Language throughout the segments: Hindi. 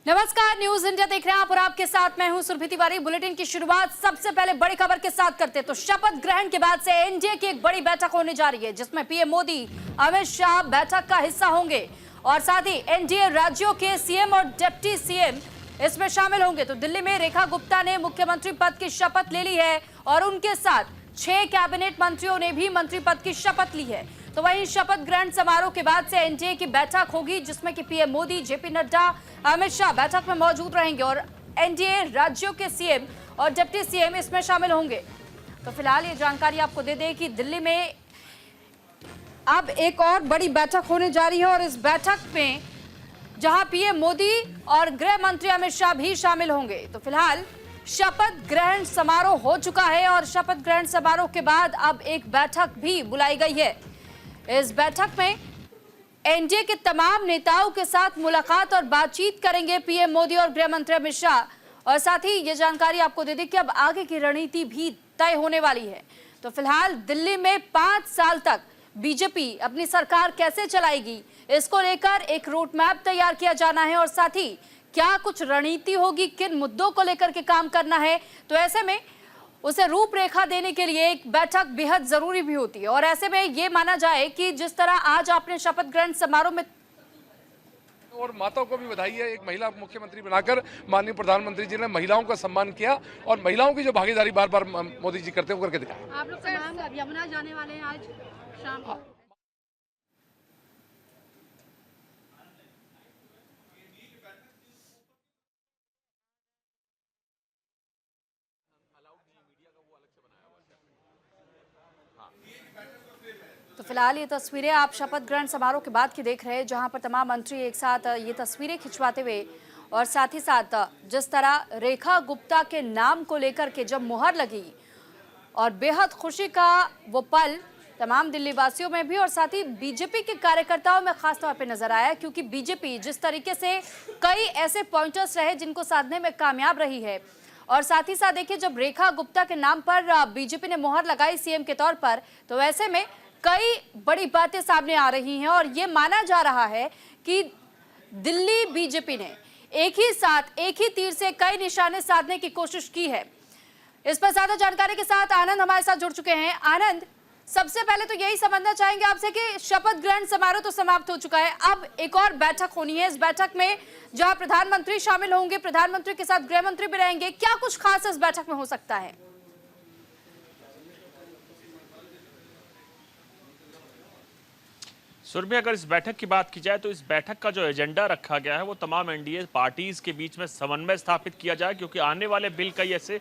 नमस्कार, न्यूज इंडिया देख रहे हैं आप और आपके साथ मैं हूं सुरभि तिवारी। बुलेटिन की शुरुआत सबसे पहले बड़ी खबर के साथ करते हैं। तो शपथ ग्रहण के बाद से एनडीए की एक बड़ी बैठक होने जा रही है, जिसमें पीएम मोदी, अमित शाह बैठक का हिस्सा होंगे और साथ ही एनडीए राज्यों के सीएम और डिप्टी सीएम इसमें शामिल होंगे। तो दिल्ली में रेखा गुप्ता ने मुख्यमंत्री पद की शपथ ले ली है और उनके साथ 6 कैबिनेट मंत्रियों ने भी मंत्री पद की शपथ ली है। तो वहीं शपथ ग्रहण समारोह के बाद से एनडीए की बैठक होगी, जिसमें कि पीएम मोदी, जेपी नड्डा, अमित शाह बैठक में मौजूद रहेंगे और एनडीए राज्यों के सीएम और डिप्टी सीएम इसमें शामिल होंगे। तो फिलहाल ये जानकारी आपको दे दें कि दिल्ली में अब एक और बड़ी बैठक होने जा रही है और इस बैठक में जहां पीएम मोदी और गृह मंत्री अमित शाह भी शामिल होंगे। तो फिलहाल शपथ ग्रहण समारोह हो चुका है और शपथ ग्रहण समारोह के बाद अब एक बैठक भी बुलाई गई है। इस बैठक में एनडीए के तमाम नेताओं के साथ मुलाकात और बातचीत करेंगे पीएम मोदी और गृह मंत्री अमित शाह। और साथ ही ये जानकारी आपको दे दें कि अब आगे की रणनीति भी तय होने वाली है। तो फिलहाल दिल्ली में 5 साल तक बीजेपी अपनी सरकार कैसे चलाएगी, इसको लेकर एक रोड मैप तैयार किया जाना है और साथ ही क्या कुछ रणनीति होगी, किन मुद्दों को लेकर के काम करना है। तो ऐसे में उसे रूपरेखा देने के लिए एक बैठक बेहद जरूरी भी होती है। और ऐसे में ये माना जाए कि जिस तरह आज आपने शपथ ग्रहण समारोह में और माताओं को भी बधाई है, एक महिला मुख्यमंत्री बनाकर माननीय प्रधानमंत्री जी ने महिलाओं का सम्मान किया और महिलाओं की जो भागीदारी बार बार मोदी जी करते हैं वो करके दिखाया। आप लोग तमाम यमुना जाने वाले हैं आज शाम को। तो फिलहाल ये तस्वीरें आप शपथ ग्रहण समारोह के बाद की देख रहे हैं, जहां पर तमाम मंत्री एक साथ ये तस्वीरें खिंचवाते हुए और साथ ही साथ जिस तरह रेखा गुप्ता के नाम को लेकर के जब मुहर लगी और बेहद खुशी का वो पल तमाम दिल्ली वासियों में भी और साथ ही बीजेपी के कार्यकर्ताओं में खास तौर पे नजर आया, क्योंकि बीजेपी जिस तरीके से कई ऐसे पॉइंटर्स रहे जिनको साधने में कामयाब रही है। और साथ ही साथ देखिए, जब रेखा गुप्ता के नाम पर बीजेपी ने मुहर लगाई सीएम के तौर पर, तो ऐसे में कई बड़ी बातें सामने आ रही हैं और ये माना जा रहा है कि दिल्ली बीजेपी ने एक ही साथ एक ही तीर से कई निशाने साधने की कोशिश की है। इस पर ज्यादा जानकारी के साथ आनंद हमारे साथ जुड़ चुके हैं। आनंद, सबसे पहले तो यही समझना चाहेंगे आपसे कि शपथ ग्रहण समारोह तो समाप्त हो चुका है, अब एक और बैठक होनी है। इस बैठक में जहां प्रधानमंत्री शामिल होंगे, प्रधानमंत्री के साथ गृह मंत्री भी रहेंगे, क्या कुछ खास इस बैठक में हो सकता है? सुरभि, अगर इस बैठक की बात की जाए तो इस बैठक का जो एजेंडा रखा गया है वो तमाम एनडीए पार्टीज के बीच में समन्वय स्थापित किया जाए, क्योंकि आने वाले बिल कई ऐसे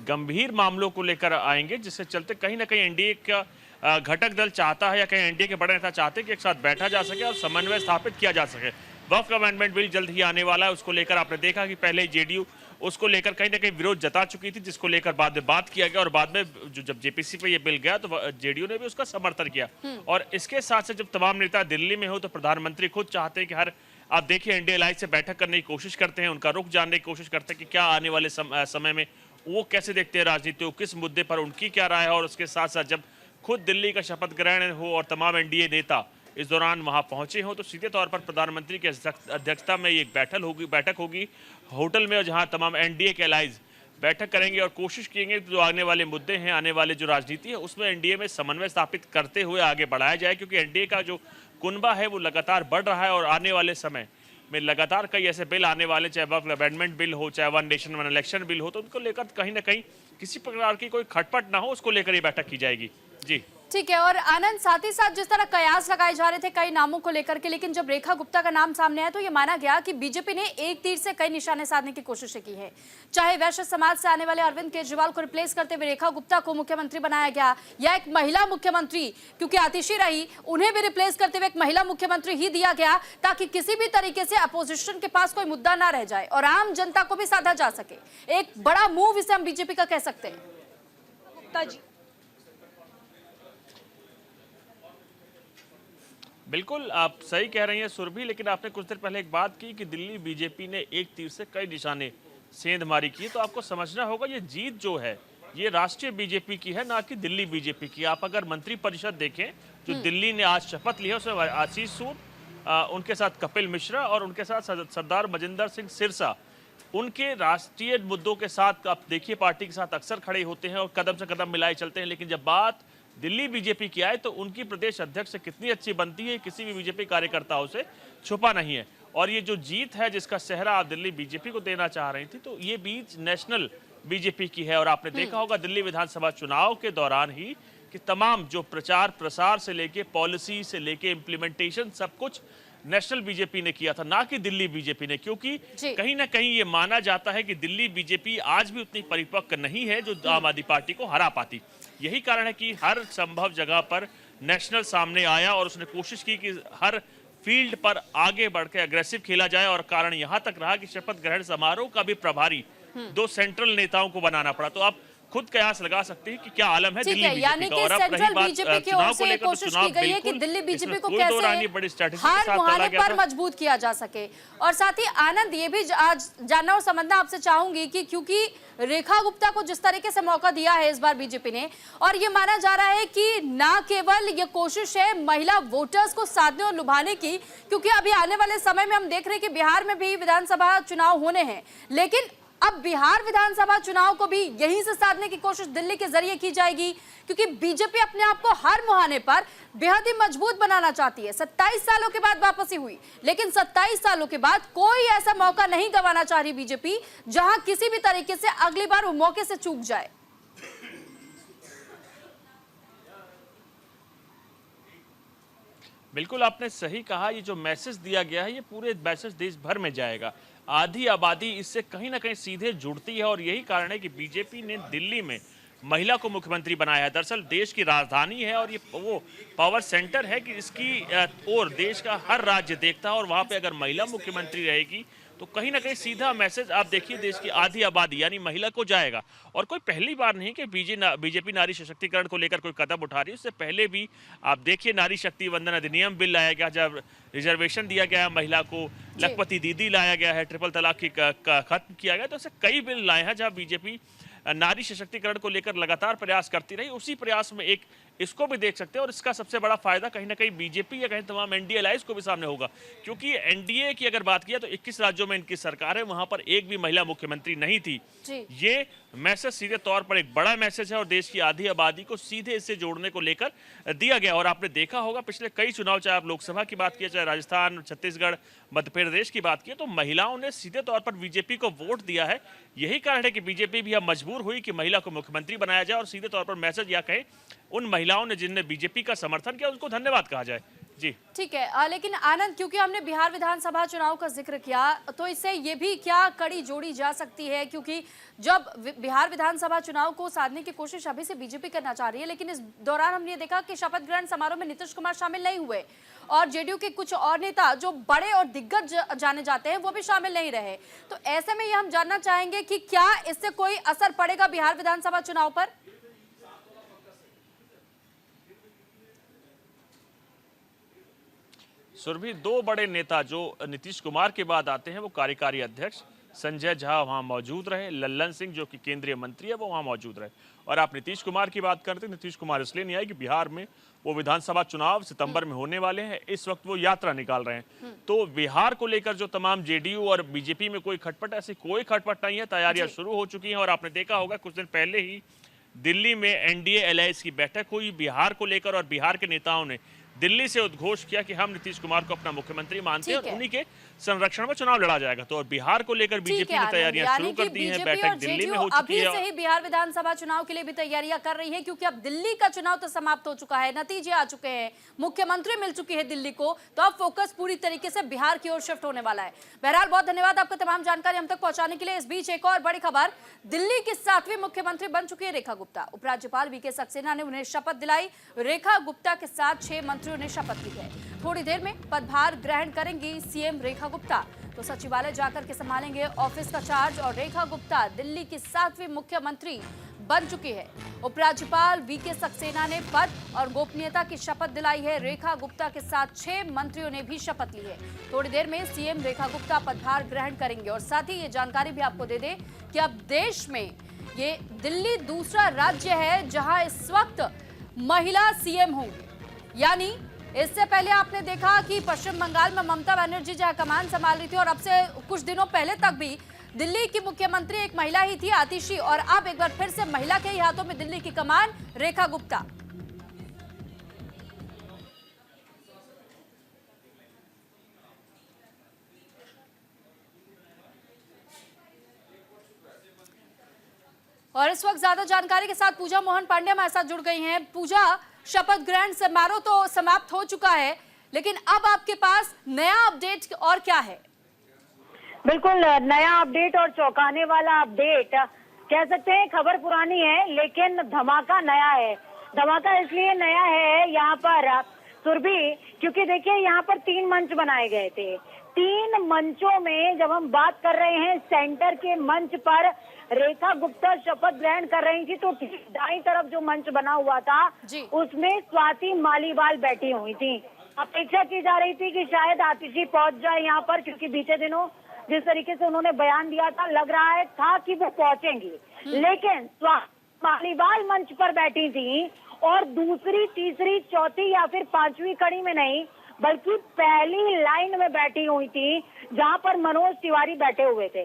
गंभीर मामलों को लेकर आएंगे जिससे चलते कहीं ना कहीं एनडीए का घटक दल चाहता है या कहीं एनडीए के बड़े नेता चाहते हैं कि एक साथ बैठा जा सके और समन्वय स्थापित किया जा सके। वक्फ अमेंडमेंट बिल जल्द ही आने वाला है, उसको लेकर आपने देखा कि पहले जेडीयू उसको लेकर कहीं ना कहीं विरोध जता चुकी थी, जिसको लेकर बाद में बात किया गया और बाद में जब जेपीसी पे ये बिल गया तो जेडीयू ने भी उसका समर्थन किया। और इसके साथ साथ जब तमाम नेता दिल्ली में हो तो प्रधानमंत्री खुद चाहते हैं कि आप देखिए एनडीए अलायंस से बैठक करने की कोशिश करते हैं, उनका रुख जानने की कोशिश करते हैं कि क्या आने वाले समय में वो कैसे देखते हैं राजनीति को, किस मुद्दे पर उनकी क्या राय है। और उसके साथ साथ जब खुद दिल्ली का शपथ ग्रहण हो और तमाम एनडीए नेता इस दौरान वहां पहुंचे हो तो सीधे तौर पर प्रधानमंत्री की अध्यक्षता में एक बैठक होगी होटल में, जहां तमाम एनडीए के अलायंस बैठक करेंगे और कोशिश करेंगे जो आने वाले मुद्दे हैं, आने वाले जो राजनीति है उसमें एनडीए में समन्वय स्थापित करते हुए आगे बढ़ाया जाए, क्योंकि एनडीए का जो कुनबा है वो लगातार बढ़ रहा है और आने वाले समय में लगातार कई ऐसे बिल आने वाले, चाहे वक्फ अमेंडमेंट बिल हो, चाहे one nation one election bill हो, तो उनको लेकर कहीं ना कहीं किसी प्रकार की कोई खटपट ना हो, उसको लेकर ये बैठक की जाएगी। जी ठीक है। और आनंद, साथ ही साथ जिस तरह कयास लगाए जा रहे थे कई नामों को लेकर के, लेकिन जब रेखा गुप्ता का नाम सामने आया तो ये माना गया कि बीजेपी ने एक तीर से कई निशाने साधने की कोशिश की है। चाहे वैश्य समाज से आने वाले अरविंद केजरीवाल को रिप्लेस करते हुए रेखा गुप्ता को मुख्यमंत्री बनाया गया, या एक महिला मुख्यमंत्री, क्योंकि आतिशी रही, उन्हें भी रिप्लेस करते हुए एक महिला मुख्यमंत्री ही दिया गया, ताकि किसी भी तरीके से अपोजिशन के पास कोई मुद्दा ना रह जाए और आम जनता को भी साधा जा सके। एक बड़ा मूव इसे हम बीजेपी का कह सकते हैं। गुप्ता जी, बिल्कुल आप सही कह रही हैं सुरभि, लेकिन आपने कुछ देर पहले एक बात की कि दिल्ली बीजेपी ने एक तीर से कई निशाने सेंधमारी की, तो आपको समझना होगा ये जीत जो है ये राष्ट्रीय बीजेपी की है, ना कि दिल्ली बीजेपी की। आप अगर मंत्री परिषद देखें जो दिल्ली ने आज शपथ ली है उसमें आशीष सूद उनके साथ कपिल मिश्रा और उनके साथ सरदार मजिंदर सिंह सिरसा, उनके राष्ट्रीय मुद्दों के साथ आप देखिए पार्टी के साथ अक्सर खड़े होते हैं और कदम से कदम मिलाए चलते हैं, लेकिन जब बात दिल्ली बीजेपी की आए तो उनकी प्रदेश अध्यक्ष से कितनी अच्छी बनती है किसी भी बीजेपी कार्यकर्ताओं से छुपा नहीं है। और ये जो जीत है जिसका सेहरा आप दिल्ली बीजेपी को देना चाह रही थी, तो ये बीच नेशनल बीजेपी की है। और आपने देखा होगा दिल्ली विधानसभा चुनाव के दौरान ही कि तमाम जो प्रचार प्रसार से लेके पॉलिसी से लेके इम्प्लीमेंटेशन सब कुछ नेशनल बीजेपी ने किया था, ना कि दिल्ली बीजेपी ने, क्योंकि कहीं ना कहीं ये माना जाता है कि दिल्ली बीजेपी आज भी उतनी परिपक्व नहीं है जो आम आदमी पार्टी को हरा पाती। यही कारण है कि हर संभव जगह पर नेशनल सामने आया और उसने कोशिश की कि हर फील्ड पर आगे बढ़ के अग्रेसिव खेला जाए। और कारण यहां तक रहा कि शपथ ग्रहण समारोह का भी प्रभारी 2 सेंट्रल नेताओं को बनाना पड़ा। तो आप खुद कयास लगा सकते हैं कि क्या आलम है दिल्ली यानी बीजेपी कि का। और अब रही बात बीजेपी की ओर से कोशिश की गई है कि दिल्ली बीजेपी को कैसे हार मुहाने पर मजबूत किया जा सके। और साथ ही आनंद, ये भी आज जानना और समझना आपसे चाहूंगी कि क्योंकि रेखा गुप्ता को जिस तरीके से मौका दिया है इस बार बीजेपी ने, और ये माना जा रहा है कि ना केवल ये कोशिश है महिला वोटर्स को साधने और लुभाने की, क्योंकि अभी आने वाले समय में हम देख रहे हैं कि बिहार में भी विधानसभा चुनाव होने हैं, लेकिन अब बिहार विधानसभा चुनाव को भी यहीं से साधने की कोशिश दिल्ली के जरिए की जाएगी, क्योंकि बीजेपी अपने आप को हर मुहाने पर बेहद ही मजबूत बनाना चाहती है। 27 सालों के बाद वापसी हुई, लेकिन 27 सालों के बाद कोई ऐसा मौका नहीं गंवाना चाह रही बीजेपी जहां किसी भी तरीके से अगली बार वो मौके से चूक जाए। बिल्कुल आपने सही कहा, ये जो मैसेज दिया गया है ये पूरे मैसेज देश भर में जाएगा। आधी आबादी इससे कहीं ना कहीं सीधे जुड़ती है और यही कारण है कि बीजेपी ने दिल्ली में महिला को मुख्यमंत्री बनाया है। दरअसल देश की राजधानी है और ये वो पावर सेंटर है कि इसकी और देश का हर राज्य देखता है, और वहां पे अगर महिला मुख्यमंत्री रहेगी तो कहीं ना कहीं सीधा मैसेज आप देखिए देश की आधी आबादी यानी महिला को जाएगा। और कोई पहली बार नहीं कि बीजेपी नारी सशक्तिकरण को लेकर कोई कदम उठा रही है। उससे पहले भी आप देखिए नारी शक्ति वंदन अधिनियम बिल लाया गया, जब रिजर्वेशन दिया गया है महिला को, लखपति दीदी लाया गया है, ट्रिपल तलाक की खत्म किया गया। तो ऐसे कई बिल लाए हैं जहाँ बीजेपी नारी सशक्तिकरण को लेकर लगातार प्रयास करती रही। उसी प्रयास में एक इसको भी देख सकते हैं, और इसका सबसे बड़ा फायदा कहीं ना कहीं बीजेपी या कहीं तमाम एनडीए अलायंस को भी सामने होगा, क्योंकि एनडीए की अगर बात किया तो 21 राज्यों में इनकी सरकार है, वहां पर एक भी महिला मुख्यमंत्री नहीं थी। ये मैसेज सीधे तौर पर एक बड़ा मैसेज है और देश की आधी आबादी को सीधे इससे जोड़ने को लेकर दिया गया। और आपने देखा होगा पिछले कई चुनाव, चाहे आप लोकसभा की बात किया, चाहे राजस्थान, छत्तीसगढ़, मध्य प्रदेश की बात की, तो महिलाओं ने सीधे तौर पर बीजेपी को वोट दिया है। यही कारण है कि बीजेपी भी अब मजबूर हुई कि महिला को मुख्यमंत्री बनाया जाए और सीधे तौर पर मैसेज या कहें उन महिलाओं ने जिनने बीजेपी का समर्थन किया उनको धन्यवाद कहा जाए। जी ठीक है, लेकिन आनंद, क्योंकि हमने बिहार विधानसभा चुनाव का जिक्र किया तो इससे ये भी क्या कड़ी जोड़ी जा सकती है, क्योंकि जब बिहार विधानसभा चुनाव को साधने की कोशिश अभी से बीजेपी करना चाह रही है, लेकिन इस दौरान हमने देखा कि शपथ ग्रहण समारोह में नीतीश कुमार शामिल नहीं हुए और जेडीयू के कुछ और नेता जो बड़े और दिग्गज जाने जाते हैं वो भी शामिल नहीं रहे। तो ऐसे में ये हम जानना चाहेंगे कि क्या इससे कोई असर पड़ेगा बिहार विधानसभा चुनाव पर? सुरभि, 2 बड़े नेता जो नीतीश कुमार के बाद आते हैं वो कार्यकारी अध्यक्ष संजय झा वहां मौजूद रहे, लल्लन सिंह जो कि केंद्रीय मंत्री है वो वहां मौजूद रहे। और आप नीतीश कुमार की बात करते हैं, नीतीश कुमार इसलिए नहीं आए कि बिहार में वो विधानसभा चुनाव सितंबर में होने वाले हैं, इस वक्त वो यात्रा निकाल रहे हैं। तो बिहार को लेकर जो तमाम जेडीयू और बीजेपी में कोई खटपट, ऐसी कोई खटपट नहीं है, तैयारियां शुरू हो चुकी हैं। और आपने देखा होगा कुछ दिन पहले ही दिल्ली में एनडीए अलायंस की बैठक हुई बिहार को लेकर, और बिहार के नेताओं ने दिल्ली से उद्घोष किया कि हम नीतीश कुमार को अपना मुख्यमंत्री मानते हैं और उन्हीं के संरक्षण में चुनाव लड़ा जाएगा। तो और बिहार को लेकर बीजेपी ने तैयारियां शुरू कर दी हैं, बैठक दिल्ली में हो चुकी है। अभी से ही बिहार विधानसभा चुनाव के लिए भी तैयारियां कर रही है, क्योंकि अब दिल्ली का चुनाव तो समाप्त हो चुका है, नतीजे आ चुके हैं, मुख्यमंत्री मिल चुकी है दिल्ली को, तो अब फोकस पूरी तरीके से बिहार की ओर शिफ्ट होने वाला है। बहरहाल बहुत धन्यवाद आपको तमाम जानकारी हम तक पहुंचाने के लिए। इस बीच एक और बड़ी खबर, दिल्ली की 7वीं मुख्यमंत्री बन चुकी है रेखा गुप्ता। उपराज्यपाल वीके सक्सेना ने उन्हें शपथ दिलाई। रेखा गुप्ता के साथ 6 मंत्रियों ने शपथ ली है। थोड़ी देर में पदभार ग्रहण करेंगी सीएम रेखा गुप्ता, तो सचिवालय जाकर के संभालेंगे ऑफिस का चार्ज। और रेखा गुप्ता दिल्ली की 7वीं मुख्यमंत्री बन चुकी है। उपराज्यपाल वीके सक्सेना ने पद और गोपनीयता की शपथ दिलाई है। रेखा गुप्ता के साथ 6 मंत्रियों ने भी शपथ ली है। थोड़ी देर में सीएम रेखा गुप्ता पदभार ग्रहण करेंगे। और साथ ही ये जानकारी भी आपको दे दें कि अब देश में ये दिल्ली दूसरा राज्य है जहां इस वक्त महिला सीएम होंगे, यानी इससे पहले आपने देखा कि पश्चिम बंगाल में ममता बनर्जी जहां कमान संभाल रही थी और अब से कुछ दिनों पहले तक भी दिल्ली की मुख्यमंत्री एक महिला ही थी, आतिशी, और अब एक बार फिर से महिला के ही हाथों में दिल्ली की कमान, रेखा गुप्ता। और इस वक्त ज्यादा जानकारी के साथ पूजा मोहन पांडे हमारे साथ जुड़ गई हैं। पूजा, शपथ ग्रहण समारोह तो समाप्त हो चुका है, लेकिन अब आपके पास नया अपडेट और क्या है? बिल्कुल नया अपडेट और चौंकाने वाला अपडेट कह सकते हैं। खबर पुरानी है लेकिन धमाका नया है। धमाका इसलिए नया है यहाँ पर सुरभि, क्योंकि देखिए यहाँ पर 3 मंच बनाए गए थे। 3 मंचों में जब हम बात कर रहे हैं, सेंटर के मंच पर रेखा गुप्ता शपथ ग्रहण कर रही थी, तो दाईं तरफ जो मंच बना हुआ था उसमें स्वाति मालीवाल बैठी हुई थी। अपेक्षा की जा रही थी कि शायद आतिशी पहुंच जाए यहाँ पर, क्योंकि बीते दिनों जिस तरीके से उन्होंने बयान दिया था, लग रहा था कि वो पहुंचेंगी। लेकिन स्वाति मालीवाल मंच पर बैठी थी और दूसरी, तीसरी, चौथी या फिर 5वीं कड़ी में नहीं, बल्कि पहली लाइन में बैठी हुई थी, जहां पर मनोज तिवारी बैठे हुए थे।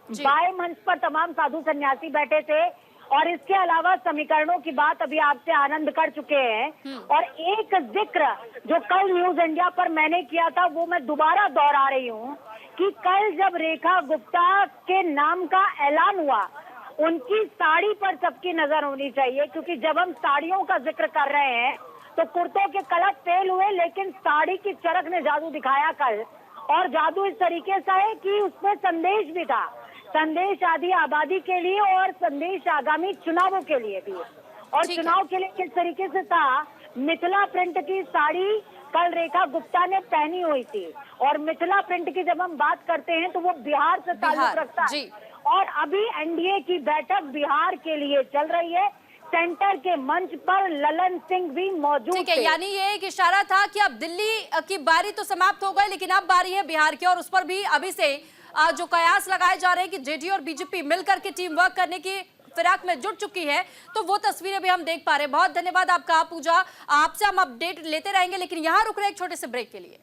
बाएं मंच पर तमाम साधु सन्यासी बैठे थे और इसके अलावा समीकरणों की बात अभी आपसे आनंद कर चुके हैं। और एक जिक्र जो कल न्यूज इंडिया पर मैंने किया था, वो मैं दोबारा दोहरा रही हूँ कि कल जब रेखा गुप्ता के नाम का ऐलान हुआ, उनकी साड़ी पर सबकी नजर होनी चाहिए, क्योंकि जब हम साड़ियों का जिक्र कर रहे हैं तो कुर्तों के कलर फेल हुए, लेकिन साड़ी की चरख ने जादू दिखाया कल। और जादू इस तरीके से है कि उसमें संदेश भी था, संदेश आदि आबादी के लिए और संदेश आगामी चुनावों के लिए भी। और चुनाव के लिए किस तरीके से था, मिथिला प्रिंट की साड़ी कल रेखा गुप्ता ने पहनी हुई थी। और मिथिला प्रिंट की जब हम बात करते हैं तो वो बिहार से ताल्लुक रखता है। और अभी एनडीए की बैठक बिहार के लिए चल रही है। सेंटर के मंच पर ललन सिंह भी मौजूद थे। ठीक है, यानी ये एक इशारा था कि अब दिल्ली की बारी तो समाप्त हो गई, लेकिन अब बारी है बिहार की, और उस पर भी अभी से जो कयास लगाए जा रहे हैं कि जेडीयू और बीजेपी मिलकर के टीम वर्क करने की फिराक में जुट चुकी है, तो वो तस्वीरें भी हम देख पा रहे हैं। बहुत धन्यवाद आपका पूजा, आपसे हम अपडेट लेते रहेंगे, लेकिन यहाँ रुक रहे एक छोटे से ब्रेक के लिए।